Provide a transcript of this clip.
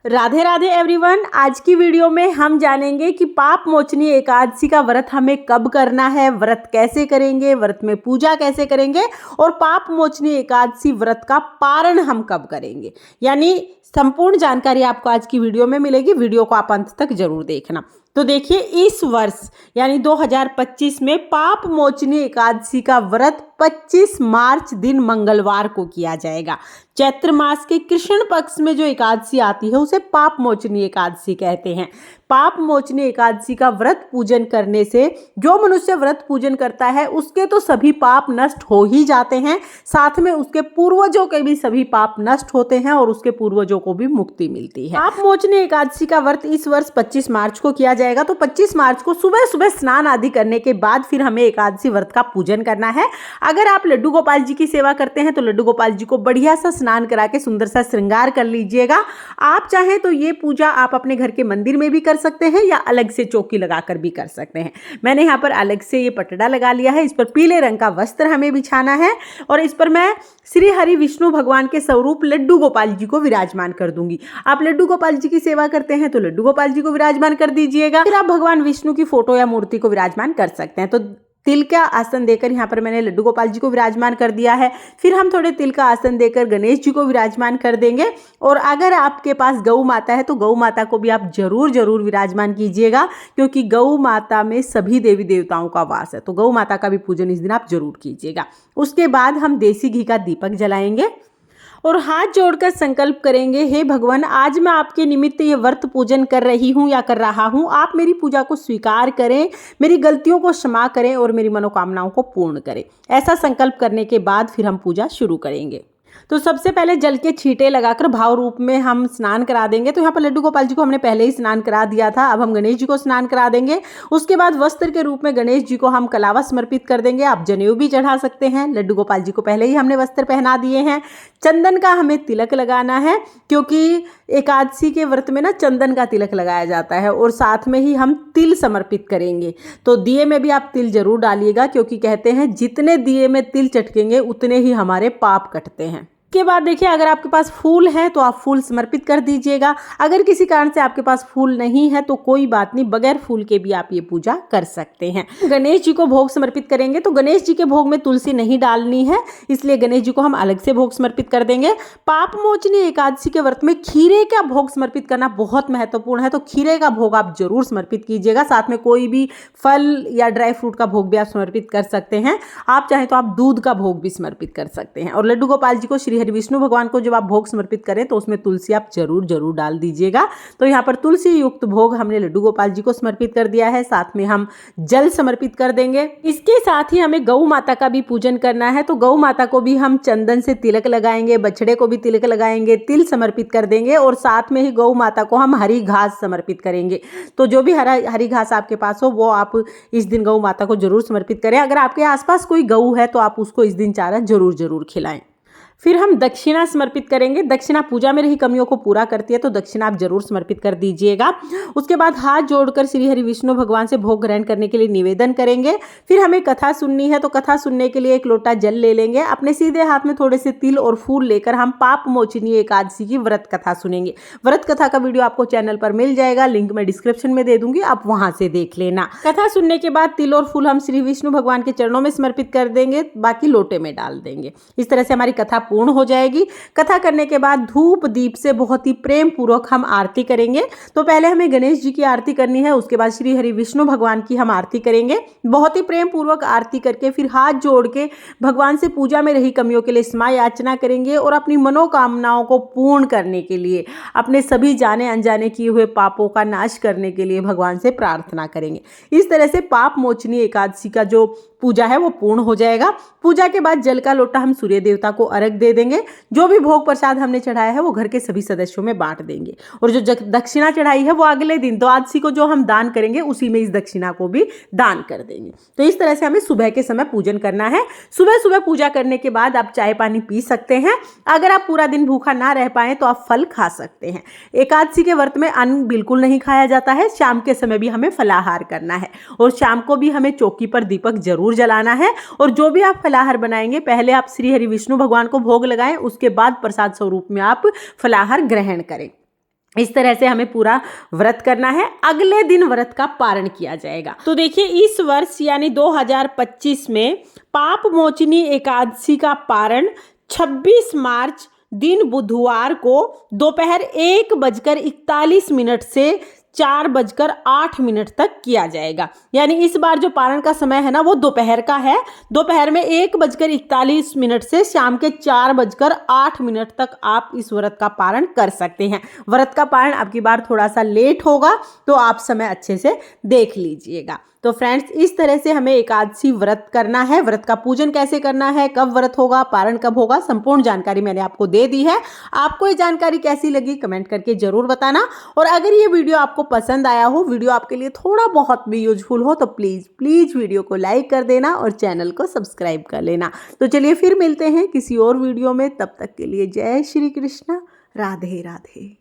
Radhe Radhe everyone. आज की video में हम जानेंगे कि पाप मोचनी एकादशी का व्रत हमें कब करना है, व्रत कैसे करेंगे, व्रत में पूजा कैसे करेंगे और पाप मोचनी एकादशी व्रत का पारण हम कब करेंगे। यानी संपूर्ण जानकारी आपको आज की वीडियो में मिलेगी। वीडियो को आप अंत तक जरूर देखना। तो देखिए, इस वर्ष यानी 2025 में पाप मोचनी एकादशी का व्रत 25 मार्च दिन मंगलवार को किया जाएगा। चैत्र मास के कृष्ण पक्ष में जो एकादशी आती है उसे पाप मोचनी एकादशी कहते हैं। पाप मोचनी एकादशी का व्रत पूजन करने से जो मनुष्य व्रत पूजन करता है उसके तो सभी पाप नष्ट हो ही जाते हैं, साथ में उसके पूर्वजों के भी सभी पाप नष्ट होते हैं और उसके पूर्वजों को भी मुक्ति मिलती है। पाप मोचनी एकादशी का व्रत इस वर्ष 25 मार्च को किया जाएगा। तो 25 मार्च को सुबह सुबह स्नान आदि करने के बाद फिर हमें एकादशी व्रत का पूजन करना है। अगर आप लड्डू गोपाल जी की सेवा करते हैं तो लड्डू गोपाल जी को बढ़िया सा स्नान करा के सुंदर सा श्रृंगार कर लीजिएगा। आप चाहें तो ये पूजा आप अपने घर के मंदिर में भी कर सकते हैं या अलग से चौकी लगाकर भी कर सकते हैं। मैंने यहाँ पर अलग से ये पटड़ा लगा लिया है। इस पर पीले रंग का वस्त्र हमें बिछाना है और इस पर मैं श्री हरि विष्णु भगवान के स्वरूप लड्डू गोपाल जी को विराजमान कर दूंगी। आप लड्डू गोपाल जी की सेवा करते हैं तो लड्डू गोपाल जी को विराजमान कर दीजिएगा। फिर आप भगवान विष्णु की फोटो या मूर्ति को विराजमान कर सकते हैं। तो तिल का आसन देकर यहाँ पर मैंने लड्डू गोपाल जी को विराजमान कर दिया है। फिर हम थोड़े तिल का आसन देकर गणेश जी को विराजमान कर देंगे। और अगर आपके पास गौ माता है तो गौ माता को भी आप जरूर विराजमान कीजिएगा, क्योंकि गौ माता में सभी देवी देवताओं का वास है। तो गौ माता का भी पूजन इस दिन आप जरूर कीजिएगा। उसके बाद हम देसी घी का दीपक जलाएंगे और हाथ जोड़कर संकल्प करेंगे, हे भगवान, आज मैं आपके निमित्त ये व्रत पूजन कर रही हूँ या कर रहा हूँ। आप मेरी पूजा को स्वीकार करें, मेरी गलतियों को क्षमा करें और मेरी मनोकामनाओं को पूर्ण करें। ऐसा संकल्प करने के बाद फिर हम पूजा शुरू करेंगे। तो सबसे पहले जल के छींटे लगाकर भाव रूप में हम स्नान करा देंगे। तो यहाँ पर लड्डू गोपाल जी को हमने पहले ही स्नान करा दिया था। अब हम गणेश जी को स्नान करा देंगे। उसके बाद वस्त्र के रूप में गणेश जी को हम कलावा समर्पित कर देंगे। आप जनेऊ भी चढ़ा सकते हैं। लड्डू गोपाल जी को पहले ही हमने वस्त्र पहना दिए हैं। चंदन का हमें तिलक लगाना है, क्योंकि एकादशी के व्रत में ना चंदन का तिलक लगाया जाता है। और साथ में ही हम तिल समर्पित करेंगे। तो दिए में भी आप तिल जरूर डालिएगा, क्योंकि कहते हैं जितने दिए में तिल चटकेंगे उतने ही हमारे पाप कटते हैं। के बाद देखिए, अगर आपके पास फूल है तो आप फूल समर्पित कर दीजिएगा। अगर किसी कारण से आपके पास फूल नहीं है तो कोई बात नहीं, बगैर फूल के भी आप ये पूजा कर सकते हैं। गणेश जी को भोग समर्पित करेंगे तो गणेश जी के भोग में तुलसी नहीं डालनी है, इसलिए गणेश जी को हम अलग से भोग समर्पित कर देंगे। पाप मोचनी एकादशी के व्रत में खीरे का भोग समर्पित करना बहुत महत्वपूर्ण है। तो खीरे का भोग आप जरूर समर्पित कीजिएगा। साथ में कोई भी फल या ड्राई फ्रूट का भोग भी आप समर्पित कर सकते हैं। आप चाहें तो आप दूध का भोग भी समर्पित कर सकते हैं। और लड्डू गोपाल जी को, श्री हरि विष्णु भगवान को जब आप भोग समर्पित करें तो उसमें तुलसी आप जरूर डाल दीजिएगा। तो यहाँ पर तुलसी युक्त भोग हमने लड्डू गोपाल जी को समर्पित कर दिया है। साथ में हम जल समर्पित कर देंगे। इसके साथ ही हमें गौ माता का भी पूजन करना है। तो गौ माता को भी हम चंदन से तिलक लगाएंगे, बछड़े को भी तिलक लगाएंगे, तिल समर्पित कर देंगे और साथ में ही गौ माता को हम हरी घास समर्पित करेंगे। तो जो भी हरी घास आपके पास हो वो आप इस दिन गौ माता को जरूर समर्पित करें। अगर आपके आसपास कोई गऊ है तो आप उसको इस दिन चारा जरूर खिलाएं। फिर हम दक्षिणा समर्पित करेंगे। दक्षिणा पूजा में रही कमियों को पूरा करती है, तो दक्षिणा आप जरूर समर्पित कर दीजिएगा। उसके बाद हाथ जोड़कर श्री हरि विष्णु भगवान से भोग ग्रहण करने के लिए निवेदन करेंगे। फिर हमें कथा सुननी है, तो कथा सुनने के लिए एक लोटा जल ले लेंगे। अपने सीधे हाथ में थोड़े से तिल और फूल लेकर हम पाप मोचनी एकादशी की व्रत कथा सुनेंगे। व्रत कथा का वीडियो आपको चैनल पर मिल जाएगा, लिंक मैं डिस्क्रिप्शन में दे दूंगी, आप वहां से देख लेना। कथा सुनने के बाद तिल और फूल हम श्री विष्णु भगवान के चरणों में समर्पित कर देंगे, बाकी लोटे में डाल देंगे। इस तरह से हमारी कथा पूर्ण हो जाएगी। कथा करने के बाद धूप दीप से बहुत ही प्रेम पूर्वक हम आरती करेंगे। तो पहले हमें गणेश जी की आरती करनी है, उसके बाद श्री हरि विष्णु भगवान की हम आरती करेंगे। बहुत ही प्रेम पूर्वक आरती करके फिर हाथ जोड़ के भगवान से पूजा में रही कमियों के लिए क्षमा याचना करेंगे और अपनी मनोकामनाओं को पूर्ण करने के लिए, अपने सभी जाने अनजाने किए हुए पापों का नाश करने के लिए भगवान से प्रार्थना करेंगे। इस तरह से पाप मोचनी एकादशी का जो पूजा है वो पूर्ण हो जाएगा। पूजा के बाद जल का लोटा हम सूर्य देवता को अर्घ दे देंगे। जो भी भोग प्रसाद हमने चढ़ाया है वो घर के सभी सदस्यों में बांट देंगे। और जो दक्षिणा चढ़ाई है वो अगले दिन द्वादशी को जो हम दान करेंगे उसी में इस दक्षिणा को भी दान कर देंगे। तो इस तरह से हमें सुबह के समय पूजन करना है। सुबह सुबह पूजा करने के बाद आप चाय पानी पी सकते हैं। अगर आप पूरा दिन भूखा ना रह पाए तो आप फल खा सकते हैं। एकादशी के व्रत में अन्न बिल्कुल नहीं खाया जाता है। शाम के समय भी हमें फलाहार करना है और शाम को भी हमें चौकी पर दीपक जरूर जलाना है। और जो भी आप फलाहार बनाएंगे पहले आप श्री हरि विष्णु भगवान को भोग लगाएं, उसके बाद प्रसाद स्वरूप में आप फलाहार ग्रहण करें। इस तरह से हमें पूरा व्रत करना है। अगले दिन व्रत का पारण किया जाएगा। तो देखिए इस वर्ष यानी 2025 में पाप मोचनी एकादशी का पारण 26 मार्च दिन बुधवार को दोपहर 1:41 से 4:08 तक किया जाएगा। यानी इस बार जो पारण का समय है ना वो दोपहर का है। दोपहर में 1:41 से शाम के 4:08 तक आप इस व्रत का पारण कर सकते हैं। व्रत का पारण अब की बार थोड़ा सा लेट होगा तो आप समय अच्छे से देख लीजिएगा। तो फ्रेंड्स इस तरह से हमें एकादशी व्रत करना है। व्रत का पूजन कैसे करना है, कब व्रत होगा, पारण कब होगा, संपूर्ण जानकारी मैंने आपको दे दी है। आपको ये जानकारी कैसी लगी कमेंट करके जरूर बताना। और अगर ये वीडियो आपको पसंद आया हो, वीडियो आपके लिए थोड़ा बहुत भी यूजफुल हो तो प्लीज वीडियो को लाइक कर देना और चैनल को सब्सक्राइब कर लेना। तो चलिए फिर मिलते हैं किसी और वीडियो में। तब तक के लिए जय श्री कृष्ण, राधे राधे।